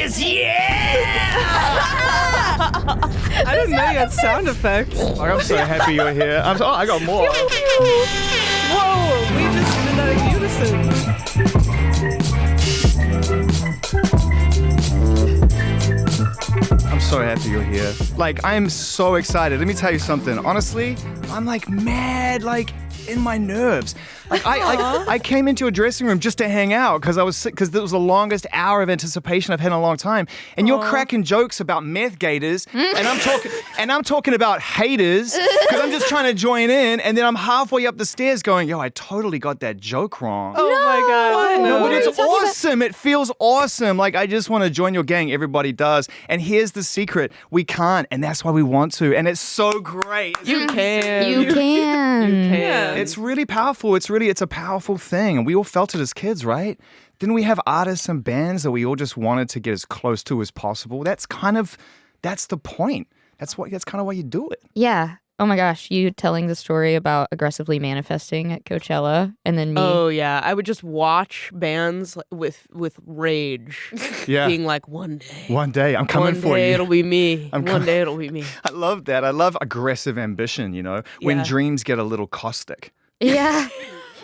boygenius, yeah! I didn't know you had sound effects. I'm so happy you're here. I got more. Whoa, we just did that in unison. I'm so happy you're here. Like, I'm so excited. Let me tell you something. Honestly, I'm like mad, like in my nerves. Like I came into your dressing room just to hang out because I was sick, because it was the longest hour of anticipation I've had in a long time. And you're cracking jokes about meth gators, and I'm talking about haters because I'm just trying to join in. And then I'm halfway up the stairs going, yo, I totally got that joke wrong. Oh my God! No, No, but it's awesome. It feels awesome. Like, I just want to join your gang. Everybody does. And here's the secret: we can't, and that's why we want to. And it's so great. you can. You can. You can. It's really powerful. It's a powerful thing. And we all felt it as kids, right? Didn't we have artists and bands that we all just wanted to get as close to as possible? That's the point. That's kind of why you do it. Yeah. Oh my gosh, you telling the story about aggressively manifesting at Coachella, and then me. Oh yeah, I would just watch bands with rage, Yeah. being like, one day I'm coming for one day you. it'll be me. I'm One day it'll be me. I love that. I love aggressive ambition, when Yeah. dreams get a little caustic. Yeah.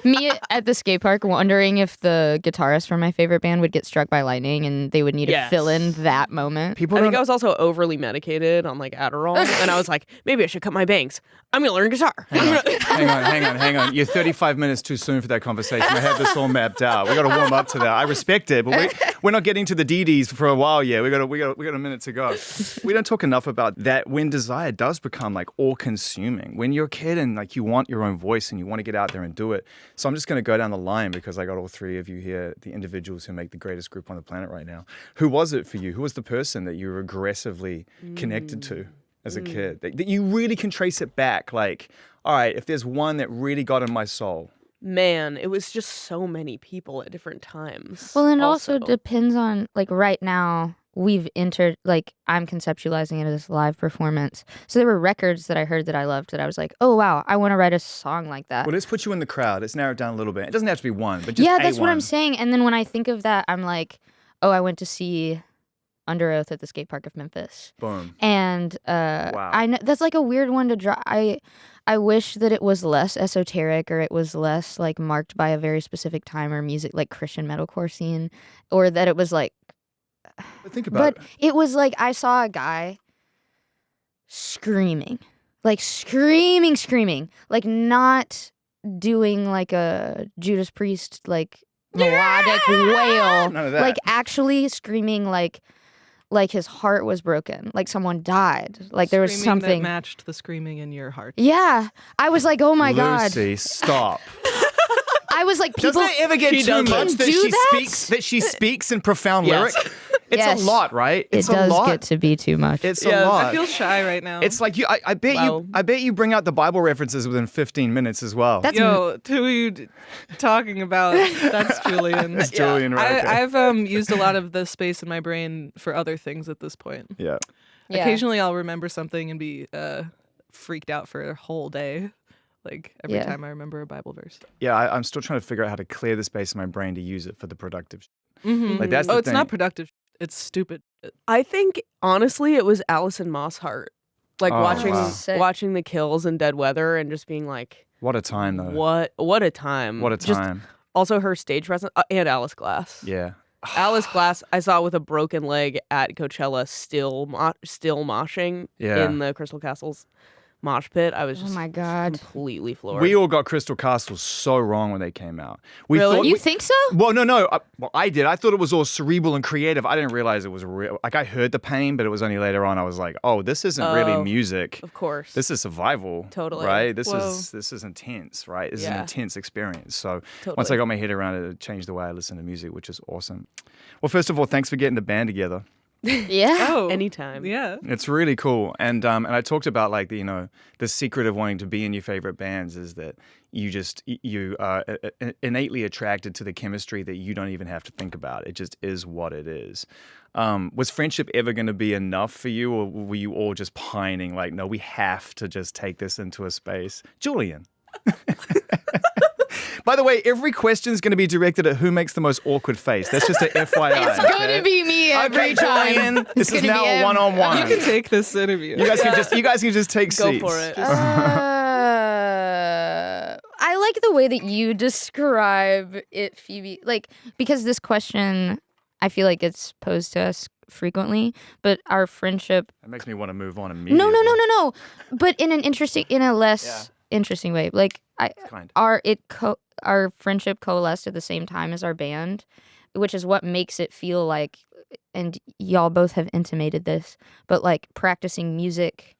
Me at the skate park wondering if the guitarist from my favorite band would get struck by lightning and they would need to fill in that moment. People I think don't- I was also overly medicated on like Adderall, and I was like, maybe I should cut my bangs. I'm gonna learn guitar. Hang on. You're 35 minutes too soon for that conversation. I have this all mapped out. We got to warm up to that. I respect it, but we're not getting to the DDs for a while yet. We got a minute to go. We don't talk enough about that when desire does become like all-consuming. When you're a kid and like you want your own voice and you want to get out there and do it. So I'm just going to go down the line because I got all three of you here, the individuals who make the greatest group on the planet right now. Who was it for you? Who was the person that you were aggressively connected to as a kid? That you really can trace it back. Like, all right, if there's one that really got in my soul. Man, it was just so many people at different times. Well, and it also depends on, like, right now, we've entered, like, I'm conceptualizing it as live performance. So there were records that I heard that I loved that I was like, oh, wow, I want to write a song like that. Well, let's put you in the crowd. Let's narrow it down a little bit. It doesn't have to be one, but just yeah, a that's what one. I'm saying. And then when I think of that, I'm like, oh, I went to see Under Oath at the skate park of Memphis. Boom. And Wow. I know that's like a weird one to draw. I wish that it was less esoteric, or it was less like marked by a very specific time or music, like Christian metalcore scene, or that it was like. But think about it. But it was like I saw a guy screaming, like like not doing like a Judas Priest like melodic wail, None of that. like actually screaming like his heart was broken, like someone died, like there was Screaming something. that matched the screaming in your heart. Yeah, I was like, oh my god. Lucy, stop. I was like, people. Doesn't it ever get She too doesn't much that do she that? speaks in profound Yes. lyric? It's Yes. a lot, right? It's it does a lot. get to be too much. It's Yeah, a lot. I feel shy right now. It's like I bet Wow. you bring out the Bible references within 15 minutes as well. That's Yo, who are you talking about? That's Julian. It's Julian, right? Okay. I've used a lot of the space in my brain for other things at this point. Yeah. Yeah. Occasionally, I'll remember something and be freaked out for a whole day, like every Yeah. time I remember a Bible verse. Yeah, I'm still trying to figure out how to clear the space in my brain to use it for the productive. Mm-hmm. Like, that's oh, the it's thing. not productive. It's stupid. I think honestly, it was Alison Mosshart, like Oh, watching wow. Sick. watching the kills in Dead Weather and just being like, What a time, though. what a time! What a Just time. also her stage presence and Alice Glass. Yeah. Alice Glass, I saw with a broken leg at Coachella, still moshing Yeah. in the Crystal Castles mosh pit. I was Oh just my god. completely floored. We all got Crystal Castles so wrong when they came out. We Really? thought You think so? Well, no. Well, I did. I thought it was all cerebral and creative. I didn't realize it was real. Like, I heard the pain, but it was only later on I was like, oh, this isn't really Oh, music. of course. This is survival. Totally. Right? This Whoa. is intense, right? This is an Yeah. intense experience. So Totally. once I got my head around it, it changed the way I listen to music, which is awesome. Well, first of all, thanks for getting the band together. Yeah. Oh, Anytime. Yeah. It's really cool. And I talked about like the secret of wanting to be in your favorite bands is that you are innately attracted to the chemistry that you don't even have to think about. It just is what it is. Was friendship ever going to be enough for you, or were you all just pining like, no, we have to just take this into a space? Julian. By the way, every question is going to be directed at who makes the most awkward face. That's just an FYI. It's gonna be me every time. Julian, this is gonna now be a one-on-one. You can take this interview. You guys can just take Go seats. for it. I like the way that you describe it, Phoebe. Like, because this question, I feel like it's posed to us frequently, but our friendship. That makes me want to move on immediately. No. But in a less interesting way. Like, Kind. our friendship coalesced at the same time as our band, which is what makes it feel like, and y'all both have intimated this, but like practicing music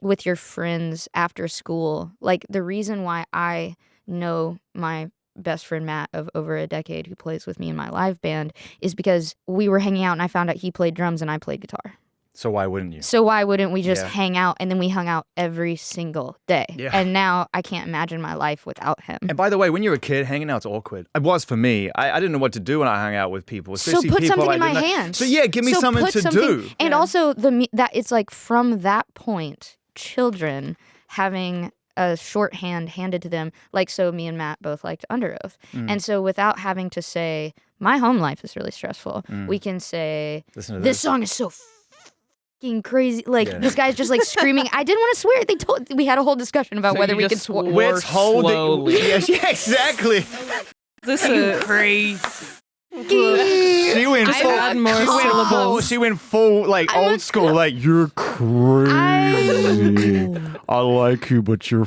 with your friends after school. Like, the reason why I know my best friend Matt of over a decade, who plays with me in my live band, is because we were hanging out and I found out he played drums and I played guitar. So why wouldn't you? So why wouldn't we just Yeah. hang out? And then we hung out every single day. Yeah. And now I can't imagine my life without him. And by the way, when you're a kid, hanging out's awkward. It was for me. I didn't know what to do when I hung out with people, So especially put people something I in my didn't know. hand. So yeah, give me something to do. And Yeah. also that it's like from that point, children having a shorthand handed to them, like, so me and Matt both liked Under Oath. And so without having to say, my home life is really stressful, we can say, Listen to this song is so fucking crazy. Like, Yeah. this guy's just like screaming. I didn't want to swear. We had a whole discussion about So whether you we could just swear. swore Let's hold slowly. it. Yes, yeah, exactly. This is Crazy. She went I full. had more syllables. She went full, like old school. Like, you're crazy. I like you, but you're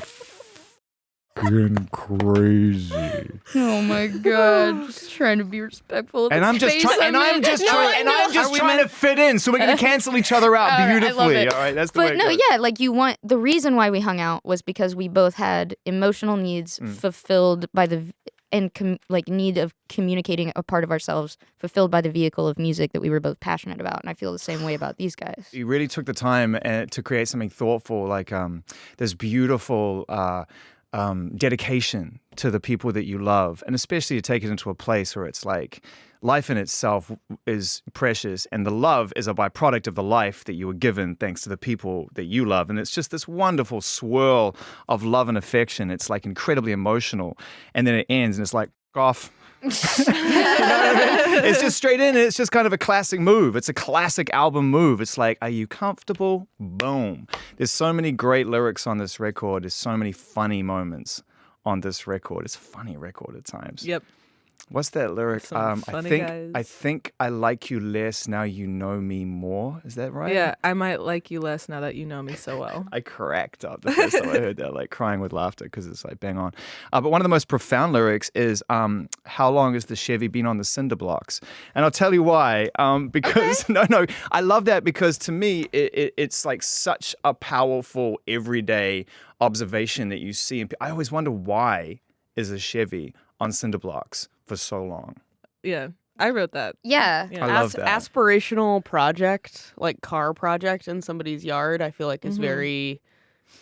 fucking crazy. Oh my god! Just trying to be respectful. Of And the I'm just space trying. And I'm in. just No, trying. I And know. I'm just trying to fit in, so we're gonna cancel each other out All right, I love beautifully. it. All right, that's the way. But it no, goes. yeah, like the reason why we hung out was because we both had emotional needs fulfilled by need of communicating a part of ourselves fulfilled by the vehicle of music that we were both passionate about. And I feel the same way about these guys. You really took the time to create something thoughtful, like this beautiful dedication to the people that you love, and especially to take it into a place where it's like life in itself is precious, and the love is a byproduct of the life that you were given thanks to the people that you love. And it's just this wonderful swirl of love and affection. It's like incredibly emotional, and then it ends, and it's like, off. You know what I mean? It's just straight in, and it's just kind of a classic move. It's a classic album move. It's like, are you comfortable? Boom. There's so many great lyrics on this record. There's so many funny moments on this record. It's a funny record at times. Yep. What's that lyric? Some funny guys. I think I like you less now you know me more. Is that right? Yeah, I might like you less now that you know me so well. I cracked up the first time I heard that, like crying with laughter because it's like bang on. But one of the most profound lyrics is, how long has the Chevy been on the cinder blocks? And I'll tell you why. Because, no, I love that because to me, it's like such a powerful everyday observation that you see. I always wonder, why is a Chevy on cinder blocks for so long? Yeah, I wrote that. Yeah. Yeah. I love that. Aspirational project, like car project in somebody's yard, I feel like is very,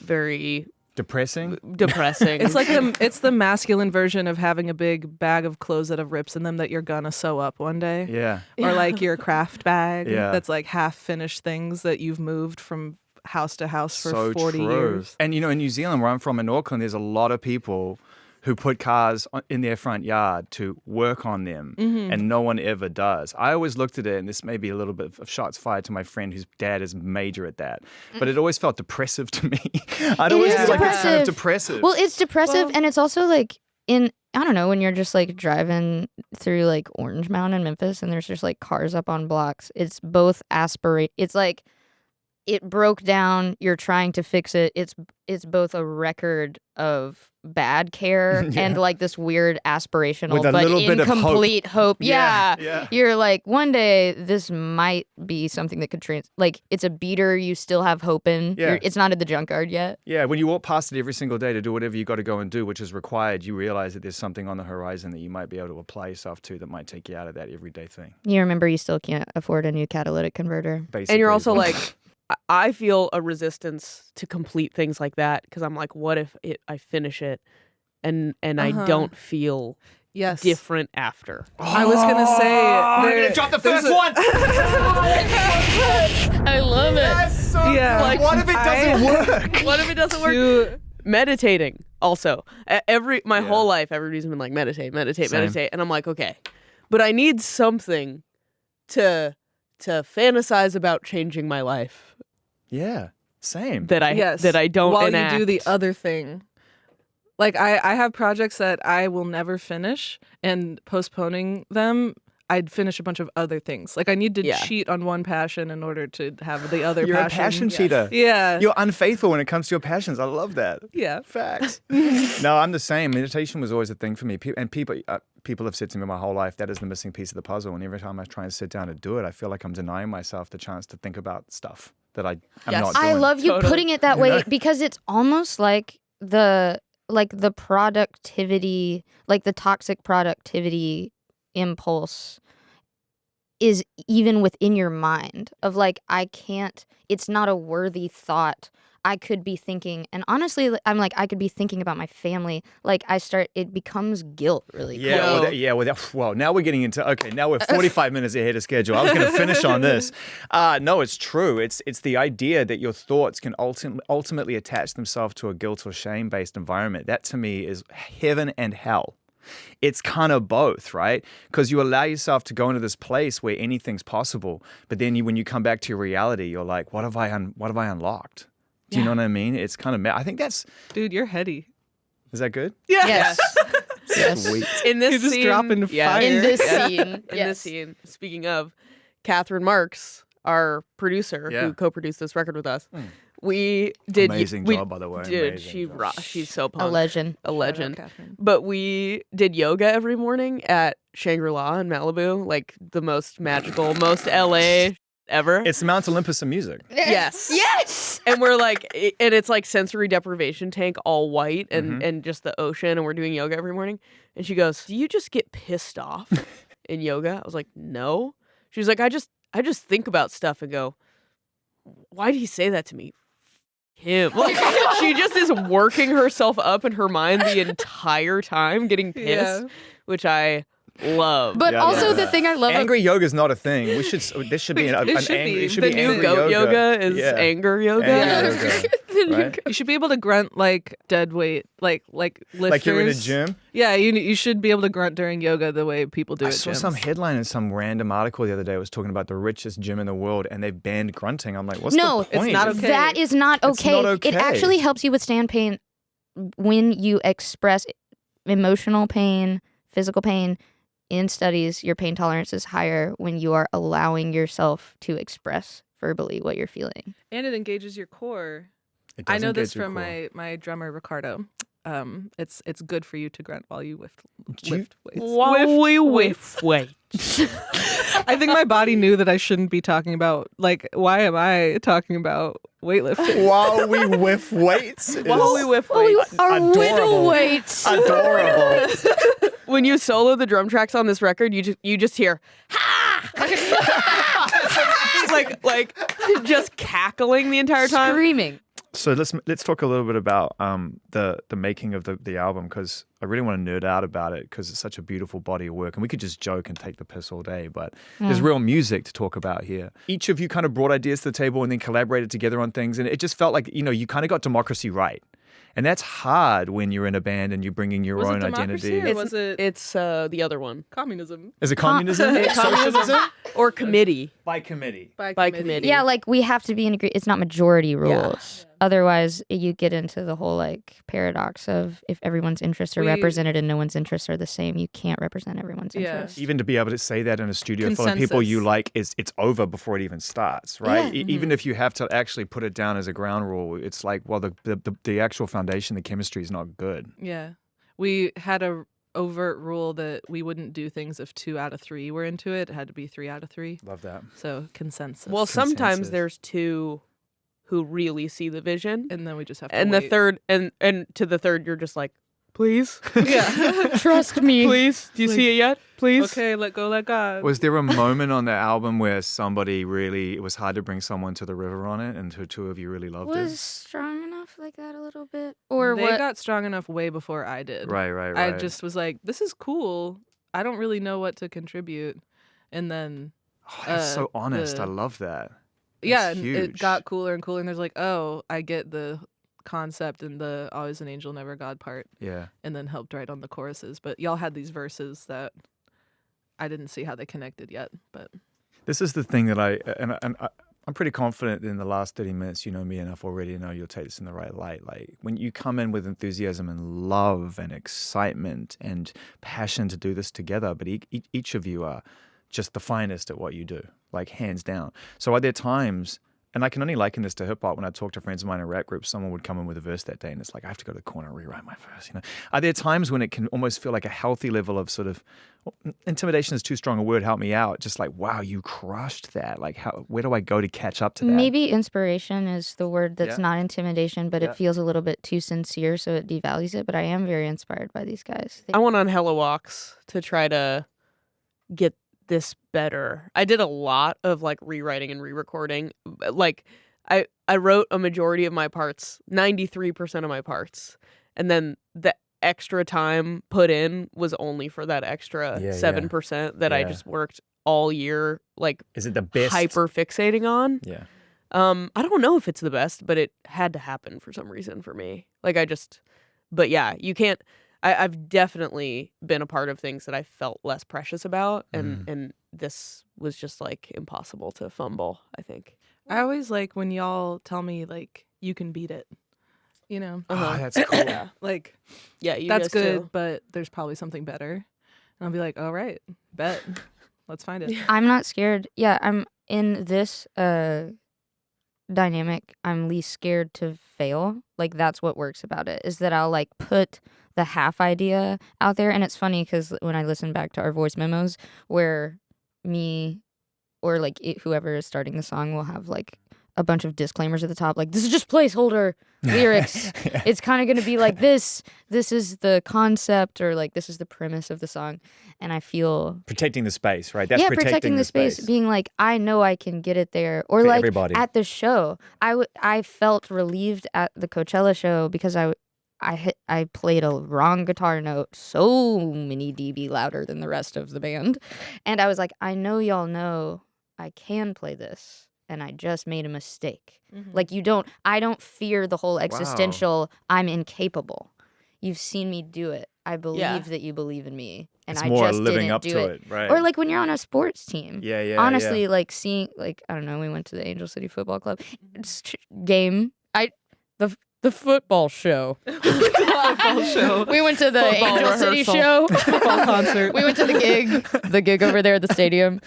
very Depressing? depressing. It's like it's the masculine version of having a big bag of clothes that have rips in them that you're gonna sew up one day. Yeah. Or like your craft bag Yeah. that's like half finished things that you've moved from house to house for So 40 true. years. And, you know, in New Zealand, where I'm from in Auckland, there's a lot of people who put cars in their front yard to work on them, and no one ever does. I always looked at it, and this may be a little bit of shots fired to my friend whose dad is major at that, but it always felt depressive to me. I'd always is feel like it's kind of depressive. depressive. Well, it's depressive, and it's also like I don't know, when you're just like driving through like Orange Mountain in Memphis and there's just like cars up on blocks. It's both it's like it broke down, you're trying to fix it. It's both a record of bad care and like this weird aspirational With a but little bit of hope. incomplete hope. Yeah, Yeah. yeah. You're like, one day this might be something that could like, it's a beater you still have hope in. Yeah. It's not at the junkyard yet. Yeah, when you walk past it every single day to do whatever you got to go and do, which is required, you realize that there's something on the horizon that you might be able to apply yourself to that might take you out of that everyday thing. You remember you still can't afford a new catalytic converter. Basically. and you're also like, I feel a resistance to complete things like that because I'm like, what if I finish it and I don't feel Yes. different after? I was gonna say I'm going to drop the first one! I love it. That's so Yeah. like, what if it doesn't work? What if it doesn't work? to Meditating also. My Yeah. whole life, everybody's been like, meditate, Same. and I'm like, okay, but I need something to fantasize about changing my life Yeah, same. that I don't While enact. you do the other thing. Like I have projects that I will never finish, and postponing them, I'd finish a bunch of other things. Like I need to cheat on one passion in order to have the other You're passion. a passion cheater. Yeah. You're unfaithful when it comes to your passions. I love that. Yeah. Facts. No, I'm the same. Meditation was always a thing for me. And people have said to me my whole life, that is the missing piece of the puzzle. And every time I try and sit down and do it, I feel like I'm denying myself the chance to think about stuff that I'm not doing. I love you Totally. putting it that way because it's almost like the productivity, like the toxic productivity impulse is even within your mind of like, it's not a worthy thought. I could be thinking, and honestly, I'm like, I could be thinking about my family. Like it becomes guilt really quick. Well, now we're getting into, now we're 45 minutes ahead of schedule. I was going to finish on this. No, it's true. It's the idea that your thoughts can ultimately attach themselves to a guilt or shame-based environment. That to me is heaven and hell. It's kind of both, right? Because you allow yourself to go into this place where anything's possible, but then when you come back to your reality, you're like, what have I unlocked? Do you know what I mean? It's kind of, I think that's... Dude, you're heady. Is that good? Yeah. Yes. Yes. Sweet. in this You're just scene, dropping fire. In this scene. in this scene. Speaking of, Catherine Marks, our producer who co-produced this record with us, we did Amazing job, by the way. Dude, Amazing she's so pumped. A legend. A legend. Shout out, Catherine. But we did yoga every morning at Shangri-La in Malibu, like the most magical, most LA ever. It's the Mount Olympus of music. Yes. Yes. And we're like, and it's like sensory deprivation tank, all white, and just the ocean, and we're doing yoga every morning. And she goes, "Do you just get pissed off in yoga?" I was like, "No." She was like, I just think about stuff and go, why did he say that to me? Him. Like, she just is working herself up in her mind the entire time, getting pissed, which I love. But also the thing I love Angry yoga is not a thing. This should be an angry. It should the be new angry goat yoga is anger yoga. Anger yoga, right? You should be able to grunt like dead weight, like lifters. Like you're in a gym. Yeah, you should be able to grunt during yoga the way people do I at saw gyms. some headline in some random article the other day. It was talking about the richest gym in the world, and they've banned grunting. I'm like, what's the point? it's not okay. That is not It's okay. not okay. It actually helps you withstand pain when you express emotional pain, physical pain. In studies, your pain tolerance is higher when you are allowing yourself to express verbally what you're feeling. And it engages your core. It does I know engage this your from core. my drummer Ricardo. It's good for you to grunt while you lift weights. Wait. I think my body knew that I shouldn't be talking about, like, why am I talking about weightlifting? While we whiff weights. While we whiff Oh, you weights. are Adorable. whittle weights. Adorable. When you solo the drum tracks on this record, you just hear like just cackling the entire time. Screaming. So let's talk a little bit about the making of the album, because I really want to nerd out about it because it's such a beautiful body of work, and we could just joke and take the piss all day, but there's real music to talk about here. Each of you kind of brought ideas to the table and then collaborated together on things, and it just felt like, you kind of got democracy right. And that's hard when you're in a band and you're bringing your Was it own democracy identity. or was it It's the other one. communism? Is it communism? Socialism? Or committee. By committee. By committee. Yeah, like we have to be in agreement. It's not majority rules. Otherwise, you get into the whole like paradox of if everyone's interests are represented and no one's interests are the same, you can't represent everyone's interests. Even to be able to say that in a studio full of people you like, it's over before it even starts, right? Yeah. Even if you have to actually put it down as a ground rule, it's like, well, the actual foundation, the chemistry is not good. Yeah. We had a overt rule that we wouldn't do things if 2 out of 3 were into it. It had to be 3 out of 3. Love that. So consensus. Well, sometimes Consensus. there's 2 who really see the vision, and then we just have to and wait. the third, and to the third, you're just like, please, Yeah. Trust me. please, do you see it yet? Please. Okay, let go, let God. Was there a moment on the album where somebody really, it was hard to bring someone to the river on it, and the two of you really loved Was it? strong enough like that a little bit, or They what? got strong enough way before I did. Right. I just was like, this is cool. I don't really know what to contribute. And then, Oh, that's so honest. the- I love that. yeah, That's and it huge. got cooler and cooler. And there's like, oh, I get the concept and the Always an Angel, Never God part. Yeah. And then helped write on the choruses. But y'all had these verses that I didn't see how they connected yet. But this is the thing that I'm pretty confident in the last 30 minutes, you know me enough already to know you'll take this in the right light. Like when you come in with enthusiasm and love and excitement and passion to do this together, but each of you are just the finest at what you do, like hands down. So are there times, and I can only liken this to hip hop, when I talk to friends of mine in rap groups, someone would come in with a verse that day and it's like, I have to go to the corner and rewrite my verse, you know? Are there times when it can almost feel like a healthy level of sort of, intimidation is too strong a word, help me out, just like, wow, you crushed that. Like, where do I go to catch up to that? Maybe inspiration is the word that's not intimidation, but it feels a little bit too sincere, so it devalues it. But I am very inspired by these guys. I went on hella walks to try to get this better. I did a lot of like rewriting and re-recording. Like I wrote a majority of my parts, 93% of my parts, and then the extra time put in was only for that extra 7% that I just worked all year. Like, is it the best? Hyper fixating on? Yeah. I don't know if it's the best, but it had to happen for some reason for me. Like but yeah, you can't. I've definitely been a part of things that I felt less precious about, and this was just like impossible to fumble, I think. I always like when y'all tell me like you can beat it, you know. Oh, that's cool. Like, yeah, you that's guys good, too. but there's probably something better. And I'll be like, all right, bet, let's find it. I'm not scared. Yeah, I'm in this dynamic. I'm least scared to fail. Like that's what works about it, is that I'll like put the half idea out there. And it's funny because when I listen back to our voice memos where me or like whoever is starting the song will have like a bunch of disclaimers at the top, like this is just placeholder lyrics. It's kind of going to be like this is the concept, or like this is the premise of the song. And I feel protecting the space, right? That's protecting the space, being like, I know I can get it there. Or for like everybody. At the show, I felt relieved at the Coachella show because I played a wrong guitar note so many dB louder than the rest of the band. And I was like, I know y'all know I can play this, and I just made a mistake. Like I don't fear the whole existential, I'm incapable. You've seen me do it. I believe that you believe in me. And it's I more just living didn't up do to it. right? Or like when you're on a sports team. Yeah. Honestly, like seeing, like, I don't know, we went to the Angel City Football Club game. The football show. Football show. We went to the Football Angel City rehearsal. show. Football concert. We went to the gig over there at the stadium.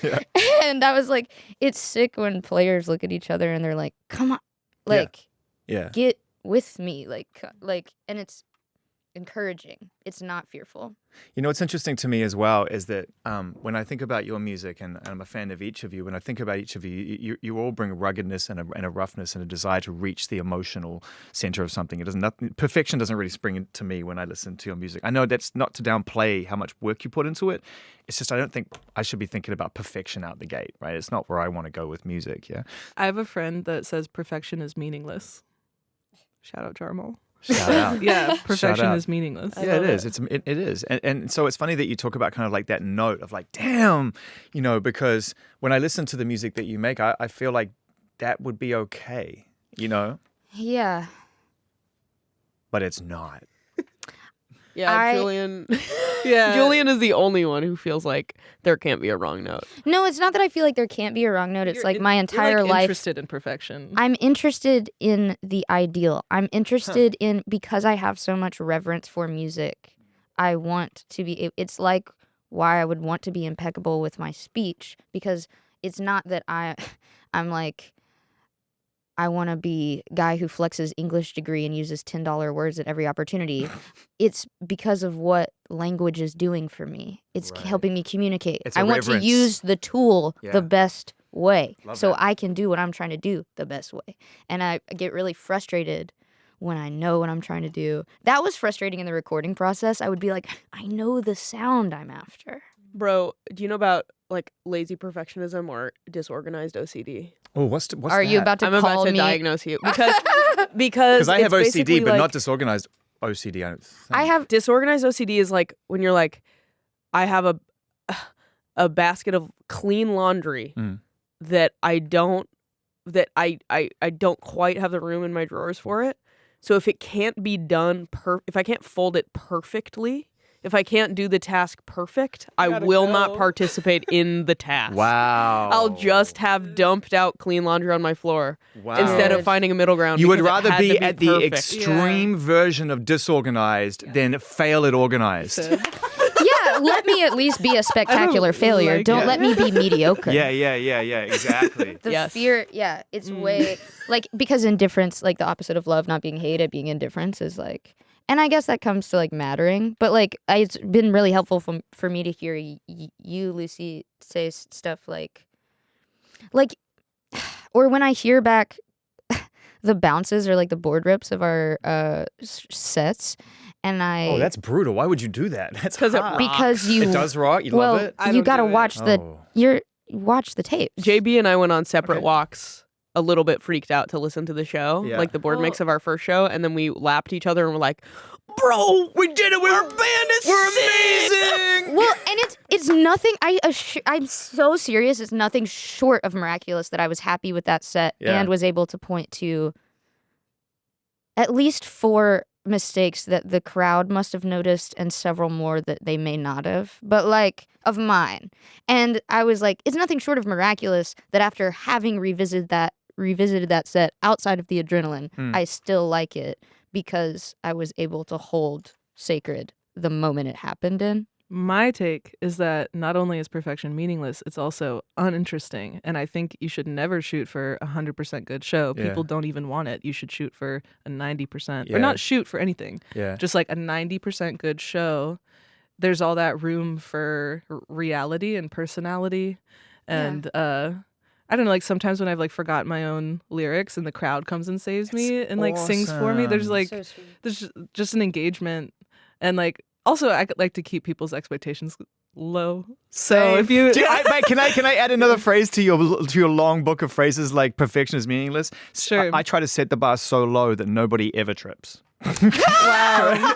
And I was like, it's sick when players look at each other and they're like, come on, like, get with me. Like, and it's encouraging. It's not fearful. You know, what's interesting to me as well is that when I think about your music, and I'm a fan of each of you, when I think about each of you, you all bring ruggedness and a roughness and a desire to reach the emotional center of something. Perfection doesn't really spring into me when I listen to your music. I know that's not to downplay how much work you put into it. It's just I don't think I should be thinking about perfection out the gate, right? It's not where I want to go with music, yeah? I have a friend that says perfection is meaningless. Shout out Jarmal. Shout out. Yeah, perfection is meaningless. Yeah, it is. It is. And so it's funny that you talk about kind of like that note of like, damn, you know, because when I listen to the music that you make, I feel like that would be okay, you know? Yeah. But it's not. Yeah, Julien. Julien is the only one who feels like there can't be a wrong note. No, it's not that I feel like there can't be a wrong note. It's like my entire you're like life. Interested in perfection. I'm interested in the ideal. I'm interested in, because I have so much reverence for music. I want to be. It's like why I would want to be impeccable with my speech, because it's not that I'm like, I want to be guy who flexes English degree and uses $10 words at every opportunity. It's because of what language is doing for me. It's helping me communicate. I want to use the tool the best way. So I can do what I'm trying to do the best way. And I get really frustrated when I know what I'm trying to do. That was frustrating in the recording process. I would be like, I know the sound I'm after. Bro, do you know about like lazy perfectionism or disorganized OCD? Oh, what's Are you about to I'm call about to me? diagose you because I have it's OCD, basically but like, not disorganized OCD. I don't think. I have disorganized OCD is like when you're like, I have a basket of clean laundry that I don't quite have the room in my drawers for it, So if it can't be done, if I can't fold it perfectly, if I can't do the task perfect, I will not participate in the task. Wow. I'll just have dumped out clean laundry on my floor Wow. instead of finding a middle ground. You would because it rather had be to at the perfect. extreme version of disorganized than fail at organized. Yeah, let me at least be a spectacular failure. Don't let me be mediocre. Yeah, exactly. The fear, it's way like because indifference, like the opposite of love, not being hate, being indifference is like, and I guess that comes to like mattering. But like, it's been really helpful for me to hear you, Lucy, say stuff like, or when I hear back the bounces or like the board rips of our sets. And Oh, that's brutal. Why would you do that? That's because it does rock. You love it. You got to watch watch the tapes. JB and I went on separate walks, a little bit freaked out to listen to the show, like the board mix of our first show, and then we lapped each other and were like, "Bro, we did it! Our band is amazing!" Well, and it's nothing. I'm so serious. It's nothing short of miraculous that I was happy with that set and was able to point to at least 4 mistakes that the crowd must have noticed and several more that they may not have, but like of mine. And I was like, it's nothing short of miraculous that after having revisited that set outside of the adrenaline, I still like it because I was able to hold sacred the moment it happened in. My take is that not only is perfection meaningless, it's also uninteresting. And I think you should never shoot for 100% good show. People don't even want it. You should shoot for a 90%. Or not shoot for anything. Yeah. Just like a 90% good show. There's all that room for reality and personality. And I don't know, like sometimes when I've like forgotten my own lyrics and the crowd comes and saves me and like sings for me, there's like there's just an engagement. And like also, I like to keep people's expectations low. So if you, can I add another phrase to your long book of phrases like perfection is meaningless? Sure. I try to set the bar so low that nobody ever trips. Wow.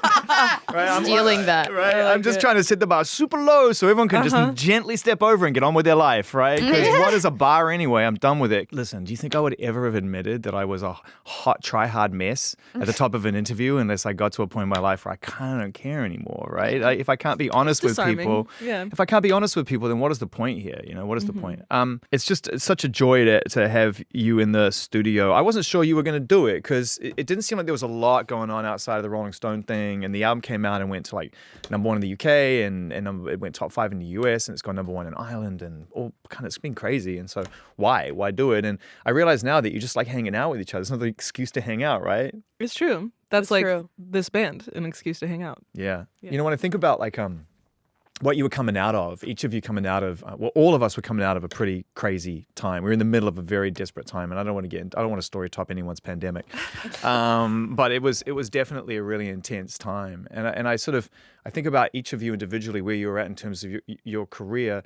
Right, Stealing that. Right, I'm just trying to set the bar super low so everyone can just gently step over and get on with their life, right? Because what is a bar anyway? I'm done with it. Listen, do you think I would ever have admitted that I was a hot, try-hard mess at the top of an interview unless I got to a point in my life where I kind of don't care anymore, right? Like, if I can't be honest with people, if I can't be honest with people, then what is the point here? You know, what is the point? It's just such a joy to have you in the studio. I wasn't sure you were going to do it because it didn't seem like there was a lot going on outside of the Rolling Stone thing, and the album came out and went to like #1 in the UK and it went top 5 in the US, and it's gone #1 in Ireland, and all kind of, it's been crazy. And so why do it? And I realize now that you just like hanging out with each other. It's another excuse to hang out, right? It's true. That's like true. This band, an excuse to hang out. Yeah. You know, when I think about like what you were coming out of, each of you coming out of, all of us were coming out of a pretty crazy time. We were in the middle of a very desperate time, and I don't want to story top anyone's pandemic, but it was definitely a really intense time. And I think about each of you individually, where you were at in terms of your career.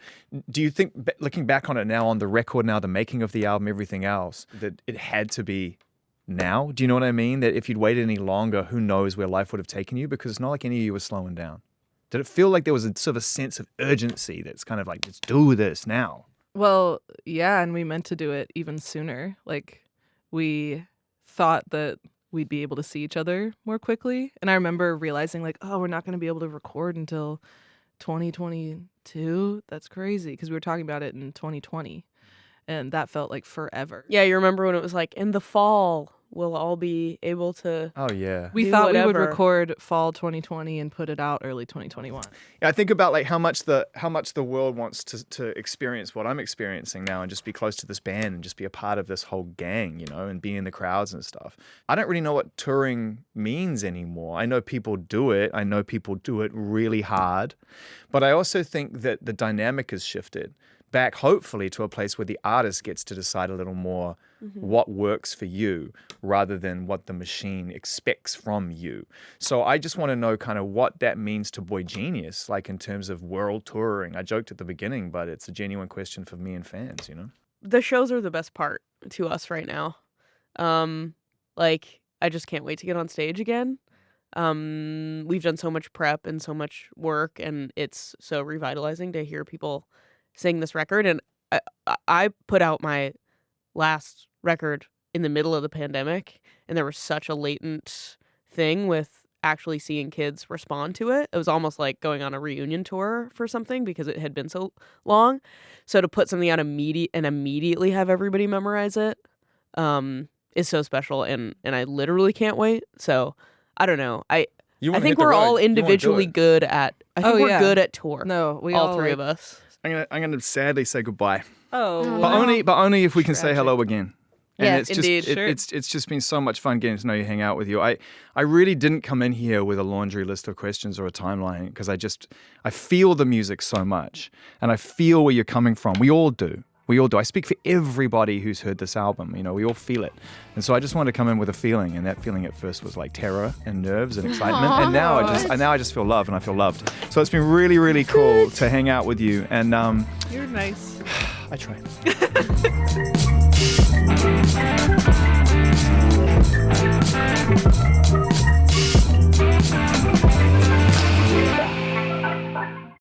Do you think, looking back on it now, on the record now, the making of the album, everything else, that it had to be now? Do you know what I mean? That if you'd waited any longer, who knows where life would have taken you? Because it's not like any of you were slowing down. Did it feel like there was a sort of a sense of urgency that's kind of like, let's do this now? Well, yeah, and we meant to do it even sooner. Like, we thought that we'd be able to see each other more quickly. And I remember realizing like, oh, we're not going to be able to record until 2022. That's crazy, because we were talking about it in 2020. And that felt like forever. Yeah, you remember when it was like, in the fall, we'll all be able to. Oh, yeah. We thought we would record fall 2020 and put it out early 2021. Yeah, I think about like how much the world wants to experience what I'm experiencing now and just be close to this band and just be a part of this whole gang, you know, and be in the crowds and stuff. I don't really know what touring means anymore. I know people do it. I know people do it really hard. But I also think that the dynamic has shifted back, hopefully, to a place where the artist gets to decide a little more what works for you rather than what the machine expects from you. So I just want to know kind of what that means to boygenius, like in terms of world touring. I joked at the beginning, but it's a genuine question for me and fans, you know? The shows are the best part to us right now. Like, I just can't wait to get on stage again. We've done so much prep and so much work, and it's so revitalizing to hear people sing this record. And I put out my last record in the middle of the pandemic, and there was such a latent thing with actually seeing kids respond to it. It was almost like going on a reunion tour for something because it had been so long. So to put something out immediately have everybody memorize it is so special, and I literally can't wait. So I don't know. I think we're all individually good at. I think we're good at tour. No, we all three of us. I'm gonna sadly say goodbye. Oh, but only if we can say hello again. And Yeah, it's indeed. just it's just been so much fun getting to know you, hang out with you. I really didn't come in here with a laundry list of questions or a timeline because I feel the music so much and I feel where you're coming from. We all do. I speak for everybody who's heard this album. We all feel it. And so I just wanted to come in with a feeling, and that feeling at first was like terror and nerves and excitement. Aww. And now I just feel love, and I feel loved. So it's been really, really cool to hang out with you. And you're nice. I try.